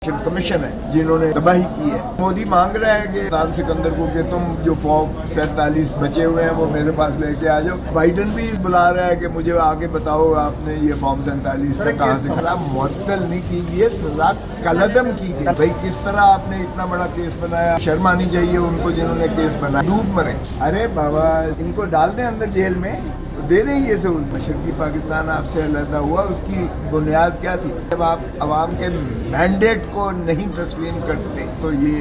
Commission है जिन्होंने तबाही की है। मोदी मांग रहा है कि सुल्तान सिकंदर को कि तुम जो फॉर्म 47 बचे हुए हैं वो मेरे पास लेके आ जाओ। बाइडन भी बुला रहा है कि मुझे आगे बताओ आपने ये फॉर्म 47 का कहाँ से सजा मुअत्तल नहीं की गई है, सजा कलअदम की गई। भाई किस तरह आपने इतना बड़ा केस बनाया, शर्म आनी चाहिए उनको जिन्होंने केस बनाया। डूब मरे। अरे बाबा इनको डाल दें अंदर जेल में, दे दें ये सहूलत। मशरकी पाकिस्तान आपसे अलहदा हुआ, उसकी बुनियाद क्या थी? जब आप अवाम के मैंडेट को नहीं तस्लीम करते तो ये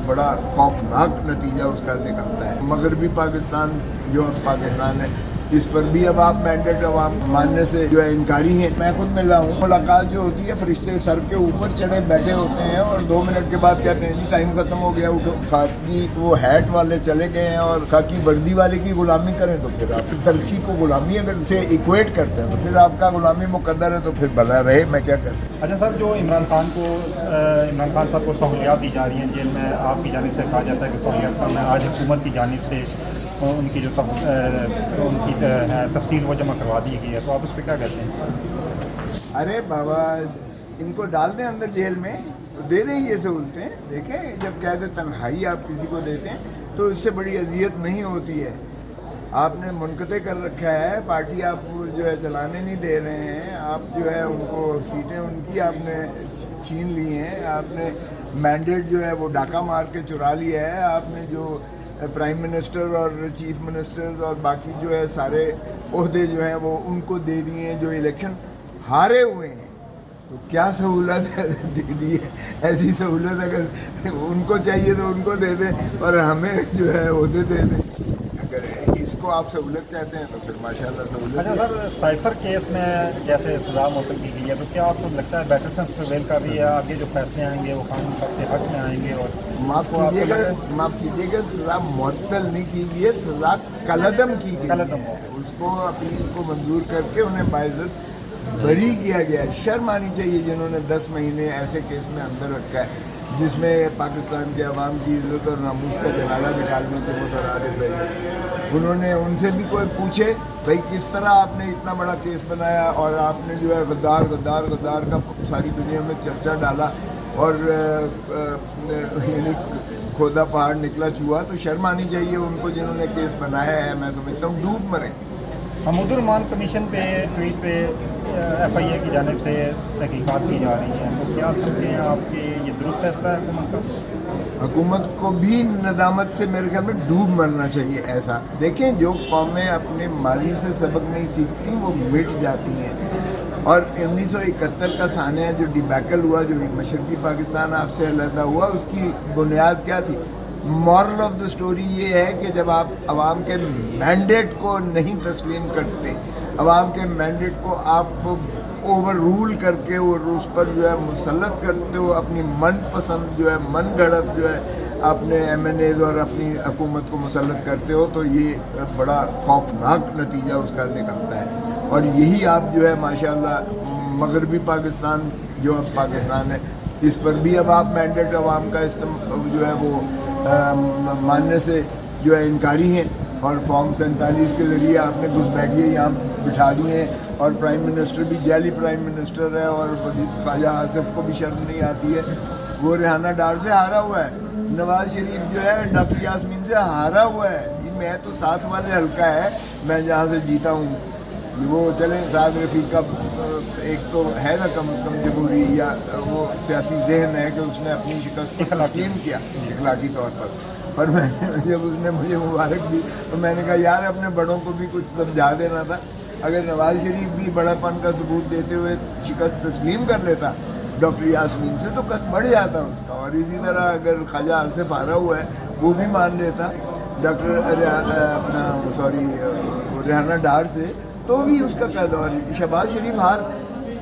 बड़ा खौफनाक नतीजा उसका निकलता है। मगरबी पाकिस्तान जो अब पाकिस्तान है, इस पर भी अब आप मैंडेट अवाम मानने से जो है इनकारी हैं। मैं खुद मिला हूँ, मुलाकात जो होती है फरिश्ते सर के ऊपर चढ़े बैठे होते हैं और 2 मिनट के बाद कहते हैं जी टाइम खत्म हो गया, उठो। खाकी वो हैट वाले चले गए हैं और खाकी वर्दी वाले की गुलामी करें तो फिर आप तलखी को गुलामी अगर से इक्वेट करते हैं तो फिर आपका गुलामी मुकद्दर है, तो फिर भला रहे, मैं क्या कर सकता। अच्छा सर, जो इमरान खान साहब को सहूलियात दी जा रही हैं जेल में, आपकी जानिब से कहा जाता है कि सहूलियात कम है, आज हुकूमत की जानिब से उनकी जो उनकी तफसील वो जमा करवा दी गई है, तो आप उस पर क्या कहते हैं? अरे बाबा इनको डाल दें अंदर जेल में, दे दें ये सहूलतें। देखें जब कैद तन्हाई आप किसी को देते हैं तो इससे बड़ी अजियत नहीं होती है। आपने मुनक़ते कर रखा है, पार्टी आप जो है चलाने नहीं दे रहे हैं, आप जो है उनको सीटें उनकी आपने छीन ली हैं, आपने मैंडेट जो है वो डाका मार के चुरा लिया है, आपने जो प्राइम मिनिस्टर और चीफ मिनिस्टर्स और बाकी जो है सारे ओहदे जो हैं वो उनको दे दिए हैं जो इलेक्शन हारे हुए हैं। तो क्या सहूलत दे दी है? ऐसी सहूलत अगर उनको चाहिए तो उनको दे दें और हमें जो है ओहदे दे दें। अगर इसको आप सहूलत कहते हैं तो फिर माशाल्लाह सहूलत। अच्छा सर, साइफर केस में जैसे सजा मुअत्तल की गई है, तो क्या आपको लगता है बेटर सेंस प्रिवेल कर रही है, आगे जो फैसले आएंगे वो कानून सबके हक में आएंगे? और माफ़ कीजिएगा सजा मुअत्तल नहीं की गई है, सजा कलअदम की गई है। उसको अपील को मंजूर करके उन्हें बाइज्जत बरी किया गया है। शर्म आनी चाहिए जिन्होंने 10 महीने ऐसे केस में अंदर रखा है जिसमें पाकिस्तान के अवाम की इज़्ज़त और नामूस का जनाजा निकालने के मुतरादिफ है। उन्होंने उनसे भी कोई पूछे भाई किस तरह आपने इतना बड़ा केस बनाया और आपने जो है गद्दार गद्दार गद्दार का सारी दुनिया में चर्चा डाला और यानी खोदा पहाड़ निकला चूहा। तो शर्म आनी चाहिए उनको जिन्होंने केस बनाया है। मैं समझता हूँ डूब मरें। महमूदुर रहमान कमीशन पे ट्वीट पे FIA की जानिब से तहकीकात की जा रही हैं, तो क्या समझते हैं आपके ये दुरुस्त फैसला है हुकूमत का? हुकूमत को भी नदामत से मेरे ख्याल में डूब मरना चाहिए। ऐसा देखें, जो कौमें अपने माजी से सबक नहीं सीखती वो मिट जाती हैं। और 1971 का सानिया जो डिबैकल हुआ, जो मशरकी पाकिस्तान आपसे अलहदा हुआ, उसकी बुनियाद क्या थी? मॉरल ऑफ द स्टोरी ये है कि जब आप अवाम के मैंडेट को नहीं तस्लीम करते, अवाम के मैंडेट को आप ओवर रूल करके और उस पर जो है मुसल्लत करते हो, अपनी मन पसंद जो है मन गढ़त जो है अपने MNAs और अपनी हुकूमत को मुसल्लत करते हो, तो ये बड़ा खौफनाक नतीजा उसका निकलता है। और यही आप जो है माशाल्लाह मगरबी पाकिस्तान जो अब पाकिस्तान है, इस पर भी अब आप मैंडेट अवाम का जो है वो मानने से जो है इनकारी हैं और फॉर्म 47 के ज़रिए आपने घुसपैठिए यहाँ बिठा दिए हैं। और प्राइम मिनिस्टर भी जाली प्राइम मिनिस्टर है और ख्वाजा आसिफ को भी शर्म नहीं आती है। वो रेहाना डार से हारा हुआ है, नवाज शरीफ जो है डॉक्टर यास्मीन से हारा हुआ है। मैं तो साथ वाले हल्का है, मैं जहाँ से जीता हूँ वो चले साद रफ़ीक का एक तो है ना कम से कम जमहूरी या वो सियासी जहन है कि उसने अपनी शिकस्त को तस्लीम किया इखलाकी तौर पर मैंने जब उसने मुझे मुबारक दी तो मैंने कहा यार अपने बड़ों को भी कुछ समझा देना था। अगर नवाज शरीफ भी बड़ापन का सबूत देते हुए शिकस्त तस्लीम कर लेता डॉक्टर यास्मीन से तो कद बढ़ जाता उसका। और इसी तरह अगर ख्वाजा आसिफ हारा हुआ है वो भी मान लेता डॉक्टर रेहाना डार से, तो भी उसका कद। और शहबाज शरीफ हार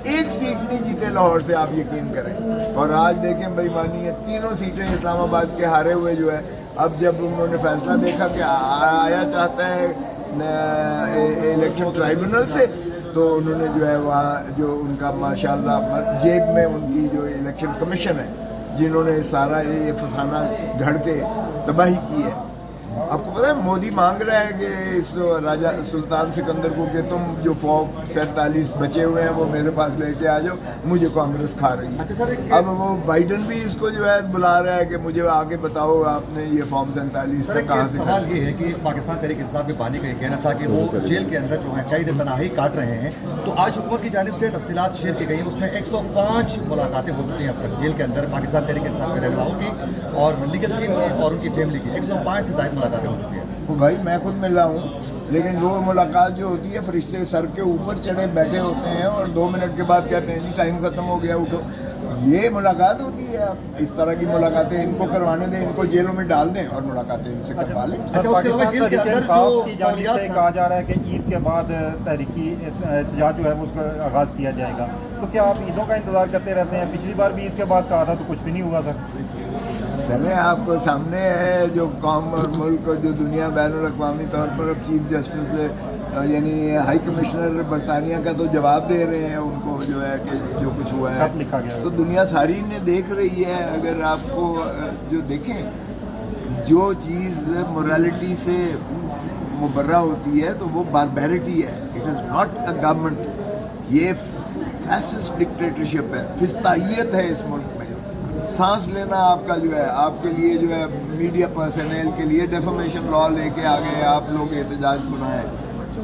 एक सीट नहीं जीते लाहौर से, आप यकीन करें। और आज देखें बेईमानी है, 3 सीटें इस्लामाबाद के हारे हुए जो है, अब जब उन्होंने फैसला देखा कि आया चाहता है इलेक्शन ट्राइब्यूनल से, तो उन्होंने जो है वहाँ जो उनका माशाल्लाह जेब में उनकी जो इलेक्शन कमीशन है जिन्होंने सारा ये फसाना घड़ के तबाही की है। आपको पता है मोदी मांग रहा है कि इस राजा सुल्तान सिकंदर को कि तुम जो फॉर्म 47 बचे हुए हैं वो मेरे पास लेके आ जाओ, मुझे कांग्रेस खा रही है। अच्छा सर, एक अब वो बाइडन भी इसको जो है बुला रहा है कि मुझे आगे बताओ आपने ये फॉर्म 47 सर का एक कहाँ से सवाल ये है कि पाकिस्तान तहरीक इंसाफ के बानी का ये कहना था कि वो जेल के अंदर जो है कैद तनाही काट रहे हैं, तो आज हुकूमत की जानिब से तफसीलात शेयर की गई, उसमें 105 मुलाकातें हो चुकी हैं अब तक जेल के अंदर पाकिस्तान तहरीक इंसाफ के रहनुमाओं की और लीगल टीम की और उनकी फैमिली की 105 से ज़्यादा मुलाकातें हो चुकी हैं। तो भाई मैं खुद मिला हूँ, लेकिन वो मुलाकात जो होती है फरिश्ते सर के ऊपर चढ़े बैठे होते हैं और 2 मिनट के बाद कहते हैं जी टाइम खत्म हो गया उठो। ये मुलाकात होती है। आप इस तरह की मुलाकातें इनको करवाने दें, इनको जेलों में डाल दें और मुलाकातें इनसे करवा लें। अच्छा, उसके अलावा जेल के अंदर जो की जानिब से कहा जा रहा है कि ईद के बाद तहरीकी एहतजाज जो है वो उसका आगाज़ किया जाएगा, तो क्या आप ईदों का इंतजार करते रहते हैं? पिछली बार भी ईद के बाद कहा था तो कुछ भी नहीं हुआ सर। चलें, आपको सामने है जो कौम और मुल्क और जो दुनिया बैनुल-अक़वामी तौर पर अब चीफ जस्टिस यानी हाई कमिश्नर बरतानिया का तो जवाब दे रहे हैं उनको जो है कि जो कुछ हुआ है लिखा गया तो दुनिया सारी ने देख रही है। अगर आपको जो देखें जो चीज़ मोरालिटी से मुबर्रा होती है तो वो बारबैरिटी है, it is not a government. ये फैसिस्ट डिक्टेटरशिप है, फिस्तायत है इस मुल्क में। सांस लेना आपका जो है आपके लिए जो है मीडिया पर्सनल के लिए डेफमेशन लॉ लेके आ गए आप लोग एहतजाज कराएं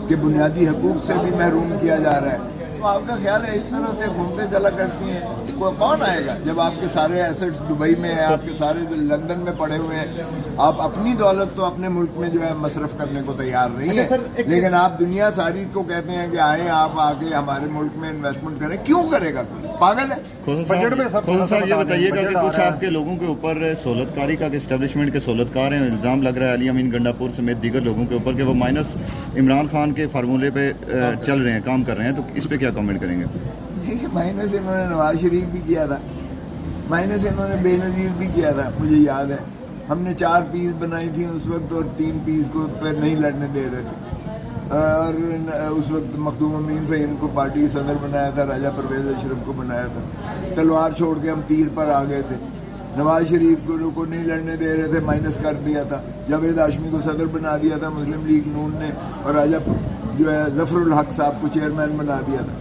कि बुनियादी हकूक़ से भी महरूम किया जा रहा है। तो आपका ख्याल है इस तरह से घूमते चला करती हैं, कौन आएगा जब आपके सारे एसेट्स दुबई में हैं, आपके सारे लंदन में पड़े हुए हैं। आप अपनी दौलत तो अपने मुल्क में जो है मसरफ करने को तैयार नहीं है, लेकिन आप दुनिया सारी को कहते हैं कि आए आप आके हमारे मुल्क में इन्वेस्टमेंट करें। क्यों करेगा कोई? पागल है। बजट में सब खोसा साहब ये बताइएगा कि कुछ है। आपके लोगों के ऊपर सहूलतकारी का इस्टेब्लिशमेंट के सहूलतकार हैं, इल्ज़ाम लग रहा है अली अमीन गंडापुर समेत दीगर लोगों के ऊपर कि वो माइनस इमरान खान के फार्मूले पे चल रहे हैं, काम कर रहे हैं, तो इस पे क्या कमेंट करेंगे? देखिए, माइनस इन्होंने नवाज शरीफ भी किया था, माइनस इन्होंने बेनज़ीर भी किया था, मुझे याद है। हमने 4 पीस बनाई थी उस वक्त और 3 पीस को पे नहीं लड़ने दे रहे थे। और उस वक्त मखदूम अमीन फ़हीम को पार्टी की सदर बनाया था, राजा परवेज़ अशरफ को बनाया था। तलवार छोड़ के हम तीर पर आ गए थे। नवाज शरीफ को नहीं लड़ने दे रहे थे, माइनस कर दिया था। जावेद हाशमी को सदर बना दिया था मुस्लिम लीग नून ने, और राजा जो है ज़फ़रुल हक साहब को चेयरमैन बना दिया था,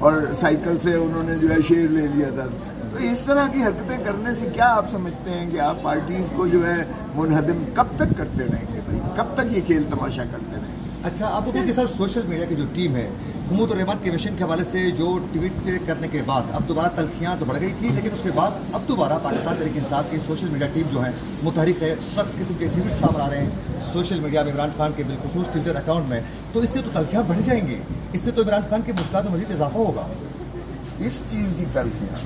और साइकिल से उन्होंने जो है शेर ले लिया था। तो इस तरह की हरकतें करने से क्या आप समझते हैं कि आप पार्टीज़ को जो है मुनहदम कब तक करते रहेंगे भाई? कब तक ये खेल तमाशा करते रहेंगे? अच्छा, आप लोगों के साथ सोशल मीडिया की जो टीम है हुकूमत और रहमान के मिशन के हवाले से जो ट्वीट करने के बाद अब दोबारा तल्खियाँ तो बढ़ गई थी, लेकिन उसके बाद अब दोबारा पाकिस्तान तहरीक इंसाफ की सोशल मीडिया टीम जो है मुतहरिक है, सख्त किस्म के ट्वीट सामने आ रहे हैं सोशल मीडिया में इमरान खान के बिलखुसूस ट्विटर अकाउंट में, तो इससे तो तल्खियाँ बढ़ जाएंगी, इससे तो इमरान खान के मुश्किलात में मज़ीद इजाफा होगा। इस चीज़ की तल्खियाँ,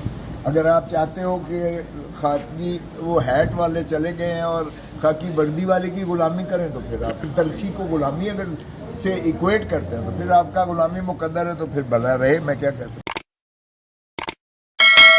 अगर आप चाहते हो कि खाकी वो हैट वाले चले गए हैं और खाकी वर्दी वाले की गुलामी करें, तो फिर आप तल्खी को गुलामी अगर से इक्वेट करते हैं तो फिर आपका गुलामी मुकद्दर है, तो फिर भला रहे, मैं क्या कह सकता हूँ।